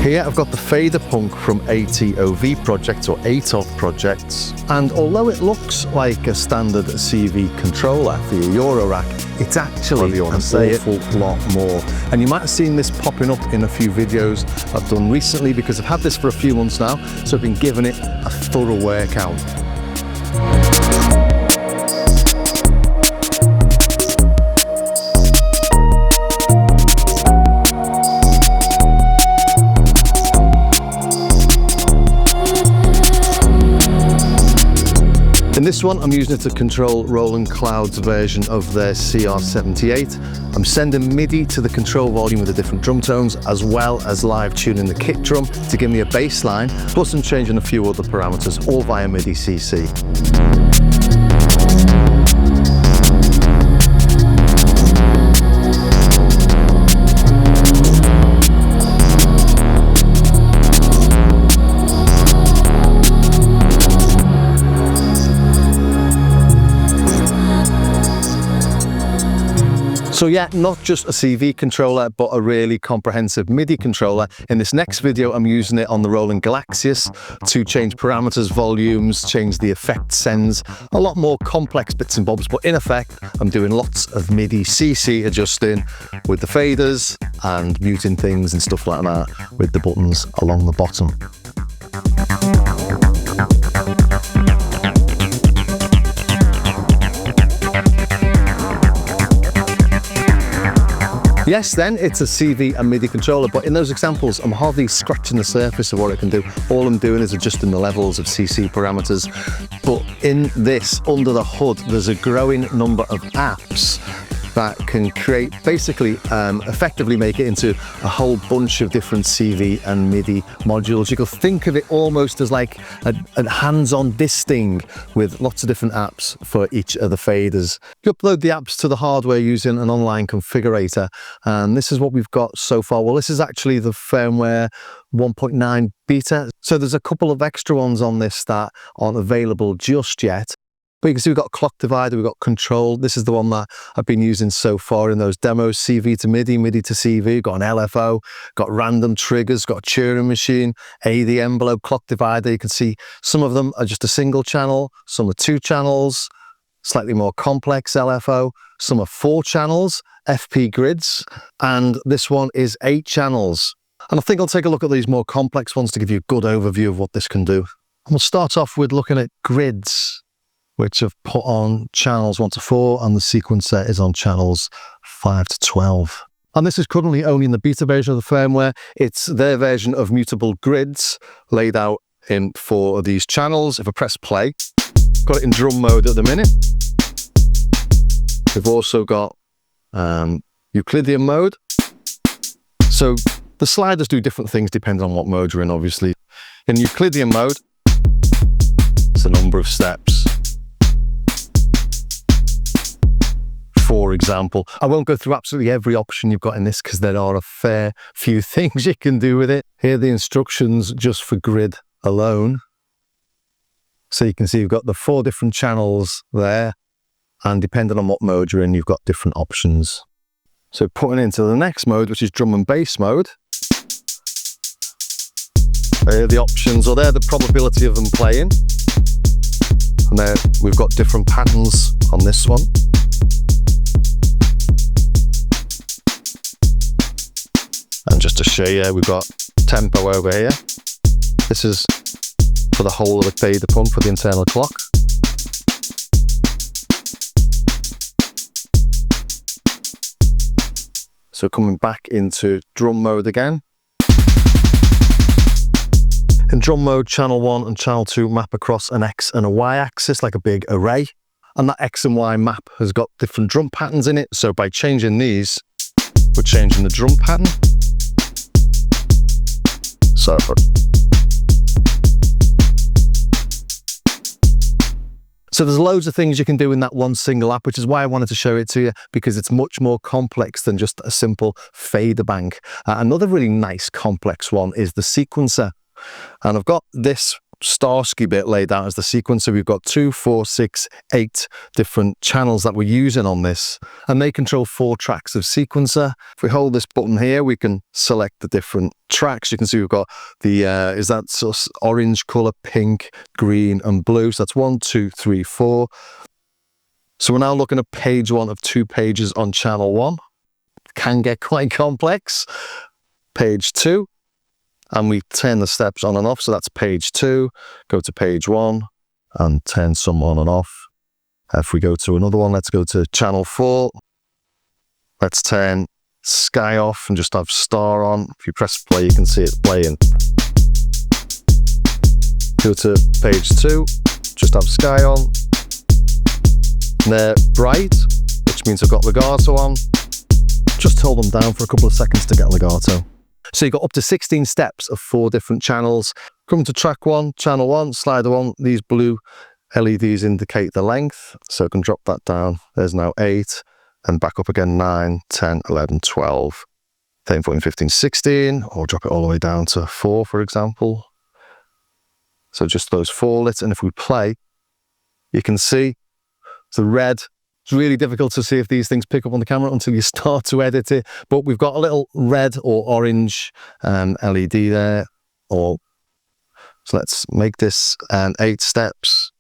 Here I've got the Faderpunk from ATOV Projects or ATOV Projects, and although it looks like a standard CV controller for your Eurorack, it's actually an awful lot more. And you might have seen this popping up in a few videos I've done recently because I've had this for a few months now, so I've been giving it a thorough workout. In this one, I'm using it to control Roland Cloud's version of their CR-78. I'm sending MIDI to the control volume with the different drum tones, as well as live tuning the kick drum to give me a bass line, plus I'm changing a few other parameters, all via MIDI CC. So yeah, not just a CV controller, but a really comprehensive MIDI controller. In this next video, I'm using it on the Roland Galaxias to change parameters, volumes, change the effect sends, a lot more complex bits and bobs, but in effect, I'm doing lots of MIDI CC adjusting with the faders and muting things and stuff like that with the buttons along the bottom. Yes, then, it's a CV and MIDI controller, but in those examples, I'm hardly scratching the surface of what it can do. All I'm doing is adjusting the levels of CC parameters. But in this, under the hood, there's a growing number of apps that can create, basically, effectively make it into a whole bunch of different CV and MIDI modules. You can think of it almost as like a hands-on disting with lots of different apps for each of the faders. You upload the apps to the hardware using an online configurator, and this is what we've got so far. Well, this is actually the firmware 1.9 beta. So there's a couple of extra ones on this that aren't available just yet. But you can see we've got a clock divider, we've got control. This is the one that I've been using so far in those demos, CV to MIDI, MIDI to CV, got an LFO, got random triggers, got a Turing Machine, AD envelope, clock divider. You can see some of them are just a single channel, some are 2 channels, slightly more complex LFO, some are 4 channels, FP grids, and this one is 8 channels. And I think I'll take a look at these more complex ones to give you a good overview of what this can do. And we'll start off with looking at grids, which I've put on channels 1 to 4, and the sequencer is on channels 5 to 12. And this is currently only in the beta version of the firmware. It's their version of mutable grids laid out in 4 of these channels. If I press play, got it in drum mode at the minute. We've also got Euclidean mode. So the sliders do different things depending on what mode you're in, obviously. In Euclidean mode, it's a number of steps. For example, I won't go through absolutely every option you've got in this because there are a fair few things you can do with it. Here are the instructions just for grid alone. So you can see you've got the 4 different channels there, and depending on what mode you're in, you've got different options. So putting into the next mode, which is drum and bass mode, there are the options, or they're the probability of them playing. And there we've got different patterns on this one. And just to show you, we've got tempo over here. This is for the whole of the Faderpunk for the internal clock. So coming back into drum mode again. In drum mode, channel 1 and channel 2 map across an X and a Y axis like a big array. And that X and Y map has got different drum patterns in it. So by changing these, we're changing the drum pattern. So there's loads of things you can do in that one single app, which is why I wanted to show it to you, because it's much more complex than just a simple fader bank. Another really nice complex one is the sequencer. And I've got this Starsky bit laid out as the sequencer. We've got 2, 4, 6, 8 different channels that we're using on this, and they control 4 tracks of sequencer. If we hold this button here, we can select the different tracks. You can see we've got the is that sort of orange color, pink, green and blue. So that's 1, 2, 3, 4. So we're now looking at page 1 of 2 pages on channel 1. Can get quite complex. Page 2, and we turn the steps on and off. So that's page 2. Go to page 1 and turn some on and off. If we go to another one, let's go to channel 4. Let's turn sky off and just have star on. If you press play, you can see it playing. Go to page 2, just have sky on. And they're bright, which means I've got legato on. Just hold them down for a couple of seconds to get legato. So you've got up to 16 steps of 4 different channels. Come to track 1, channel 1, slider 1. These blue LEDs indicate the length. So I can drop that down. There's now 8. And back up again, 9, 10, 11, 12, 13, 14, 15, 16. Or drop it all the way down to 4, for example. So just those 4 lit. And if we play, you can see the red. It's really difficult to see if these things pick up on the camera until you start to edit it. But we've got a little red or orange LED there. So let's make this 8 steps.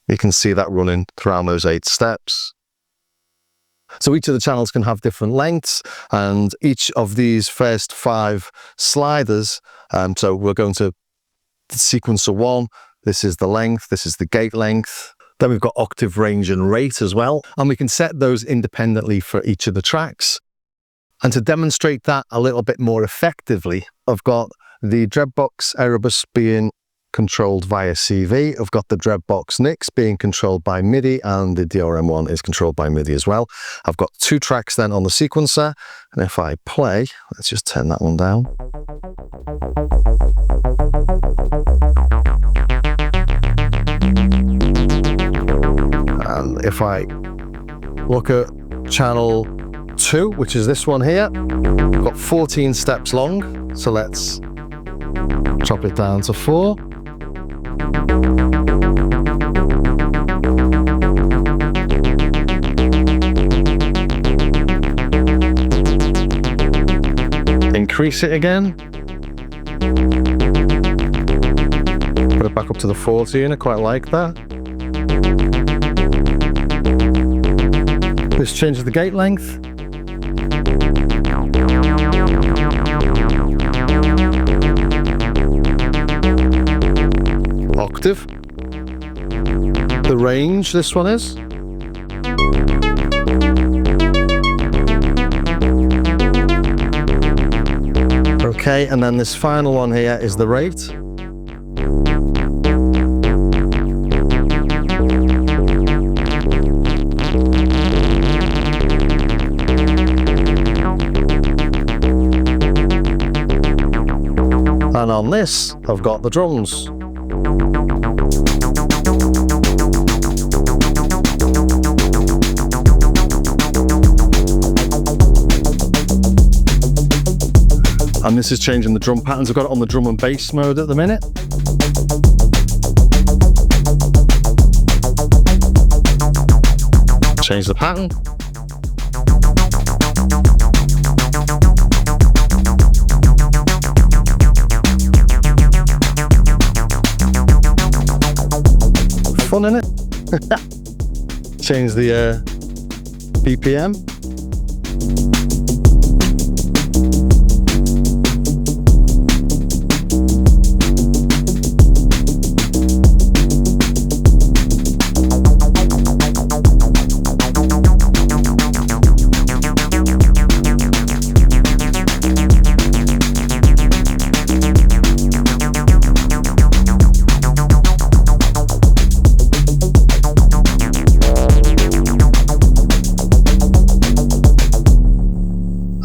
You can see that running throughout those 8 steps. So each of the channels can have different lengths, and each of these first 5 sliders, so we're going to sequencer 1. This is the length, this is the gate length. Then we've got octave range and rate as well. And we can set those independently for each of the tracks. And to demonstrate that a little bit more effectively, I've got the Dreadbox Erebus being controlled via CV. I've got the Dreadbox Nyx being controlled by MIDI, and the DRM1 is controlled by MIDI as well. I've got 2 tracks then on the sequencer. And if I play, let's just turn that one down. And if I look at channel 2, which is this one here, I've got 14 steps long. So let's drop it down to 4. Increase it again. Put it back up to the 14. I quite like that. This changes the gate length. Octave. The range, this one is. Okay, and then this final one here is the rate. And on this, I've got the drums. And this is changing the drum patterns. I've got it on the drum and bass mode at the minute. Change the pattern. Fun, innit? Change the BPM.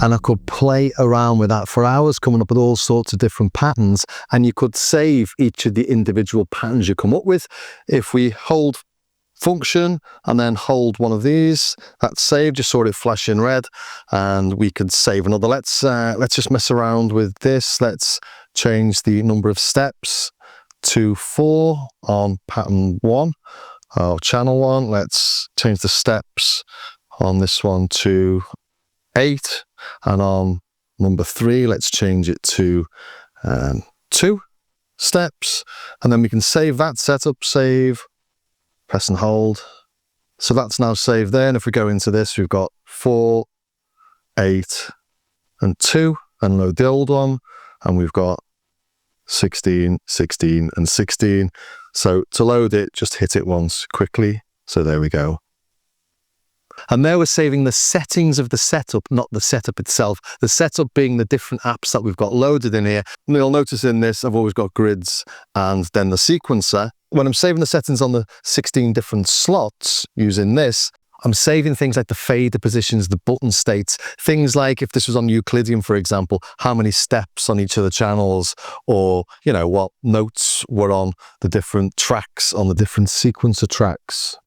And I could play around with that for hours, coming up with all sorts of different patterns. And you could save each of the individual patterns you come up with. If we hold function and then hold one of these, that's saved, just saw it flash in red, and we could save another. Let's just mess around with this. Let's change the number of steps to 4 on pattern 1, or channel 1. Let's change the steps on this one to 8, and on number 3, let's change it to 2 steps, and then we can save that setup, save, press and hold. So that's now saved there, and if we go into this, we've got 4, 8, and 2, and load the old one, and we've got 16, 16, and 16. So to load it, just hit it once quickly. So there we go. And there we're saving the settings of the setup, not the setup itself. The setup being the different apps that we've got loaded in here. And you'll notice in this, I've always got grids and then the sequencer. When I'm saving the settings on the 16 different slots using this, I'm saving things like the fader positions, the button states, things like if this was on Euclidean, for example, how many steps on each of the channels, or, you know, what notes were on the different tracks, on the different sequencer tracks.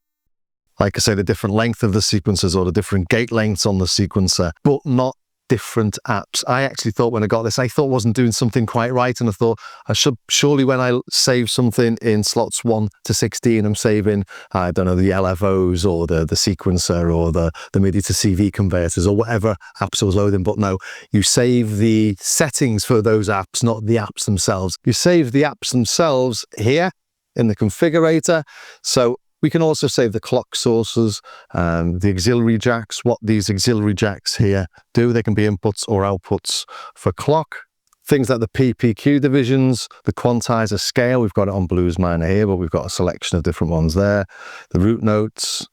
Like I say, the different length of the sequencers or the different gate lengths on the sequencer, but not different apps. I actually thought when I got this, I thought I wasn't doing something quite right, and I thought I should surely, when I save something in slots 1 to 16, I'm saving, I don't know, the LFOs or the sequencer or the MIDI to CV converters or whatever apps I was loading. But no, you save the settings for those apps, not the apps themselves. You save the apps themselves here in the configurator. So we can also save the clock sources, the auxiliary jacks, what these auxiliary jacks here do. They can be inputs or outputs for clock. Things like the PPQ divisions, the quantizer scale, we've got it on blues minor here, but we've got a selection of different ones there. The root notes,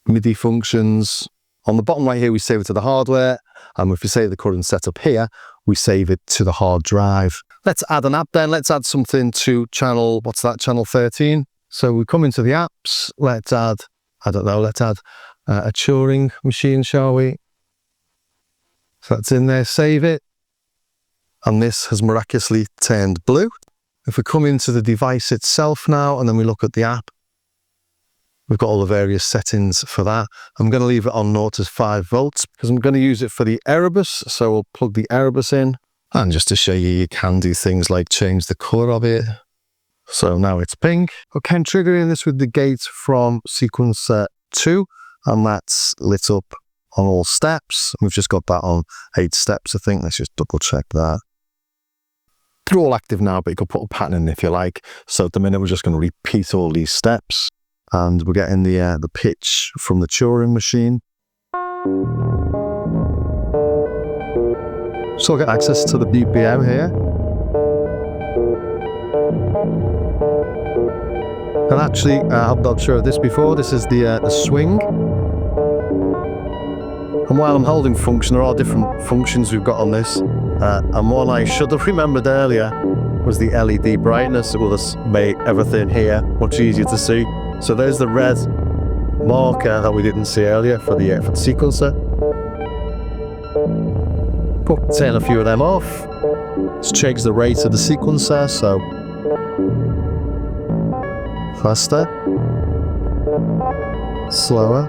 MIDI functions. On the bottom right here, we save it to the hardware. And if we save the current setup here, we save it to the hard drive. Let's add an app then. Let's add something to channel, what's that, channel 13? So we come into the apps, let's add, I don't know, let's add a Turing Machine, shall we? So that's in there, save it. And this has miraculously turned blue. If we come into the device itself now, and then we look at the app, we've got all the various settings for that. I'm going to leave it on 0 to 5 volts because I'm going to use it for the Erebus. So we'll plug the Erebus in. And just to show you, you can do things like change the color of it. So now it's pink. Okay, I'm triggering this with the gate from sequencer 2, and that's lit up on all steps. We've just got that on 8 steps, I think. Let's just double check that. They're all active now, but you could put a pattern in if you like. So at the minute, we're just going to repeat all these steps, and we're getting the pitch from the Turing Machine. So I'll get access to the BPM here. And actually, I'm not sure of this before, this is the swing. And while I'm holding function, there are different functions we've got on this. And one I should have remembered earlier was the LED brightness. It will just make everything here much easier to see. So there's the red marker that we didn't see earlier for the sequencer. Turn a few of them off. Let's change the rate of the sequencer, so faster, slower.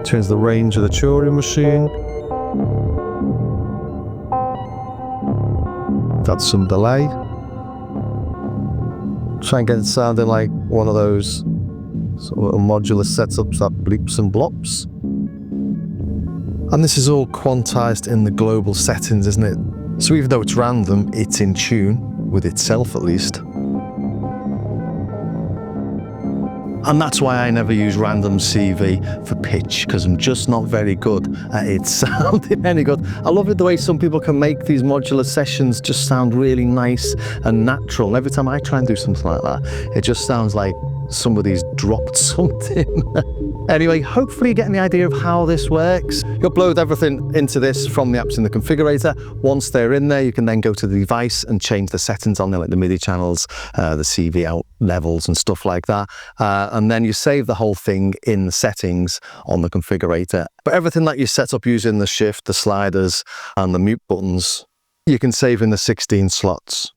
Change the range of the Turing Machine. That's some delay. Try and get it sounding like one of those sort of modular setups that bleeps and blops. And this is all quantized in the global settings, isn't it? So even though it's random, it's in tune with itself at least. And that's why I never use random CV for pitch, because I'm just not very good at it sounding any good. I love it the way some people can make these modular sessions just sound really nice and natural. And every time I try and do something like that, it just sounds like somebody's dropped something. Anyway, hopefully you're getting the idea of how this works. You upload everything into this from the apps in the configurator. Once they're in there, you can then go to the device and change the settings on there, like the MIDI channels, the CV out levels and stuff like that. And then you save the whole thing in the settings on the configurator. But everything that you set up using the shift, the sliders, and the mute buttons, you can save in the 16 slots.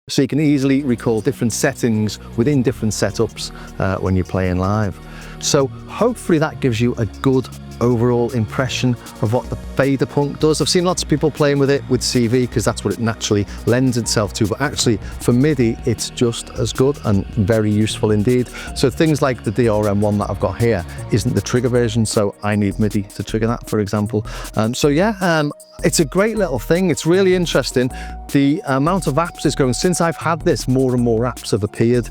So you can easily recall different settings within different setups when you're playing live. So hopefully that gives you a good overall impression of what the Faderpunk does. I've seen lots of people playing with it with CV because that's what it naturally lends itself to, but actually for MIDI it's just as good and very useful indeed. So things like the DRM1 that I've got here isn't the trigger version, so I need MIDI to trigger that, for example. So yeah, it's a great little thing. It's really interesting. The amount of apps is growing. Since I've had this, more and more apps have appeared,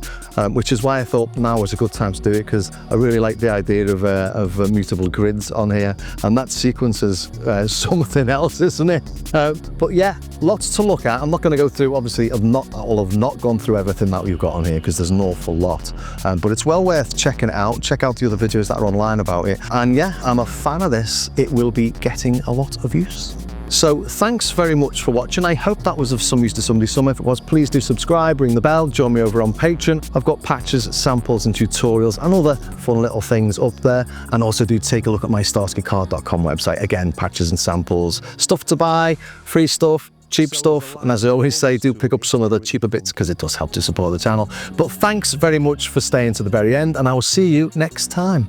which is why I thought now was a good time to do it, because I really like the idea of mutable grids on here, and that sequence is something else, isn't it? But yeah, lots to look at. I'm not going to go through, obviously, I've not gone through everything that we've got on here because there's an awful lot, but it's well worth checking it out. Check out the other videos that are online about it, and yeah, I'm a fan of this. It will be getting a lot of use. So thanks very much for watching. I hope that was of some use to somebody. If it was, please do subscribe, ring the bell, join me over on Patreon. I've got patches, samples and tutorials and other fun little things up there. And also do take a look at my starskycard.com website. Again, patches and samples, stuff to buy, free stuff, cheap stuff, and as I always say, do pick up some of the cheaper bits because it does help to support the channel. But thanks very much for staying to the very end, and I will see you next time.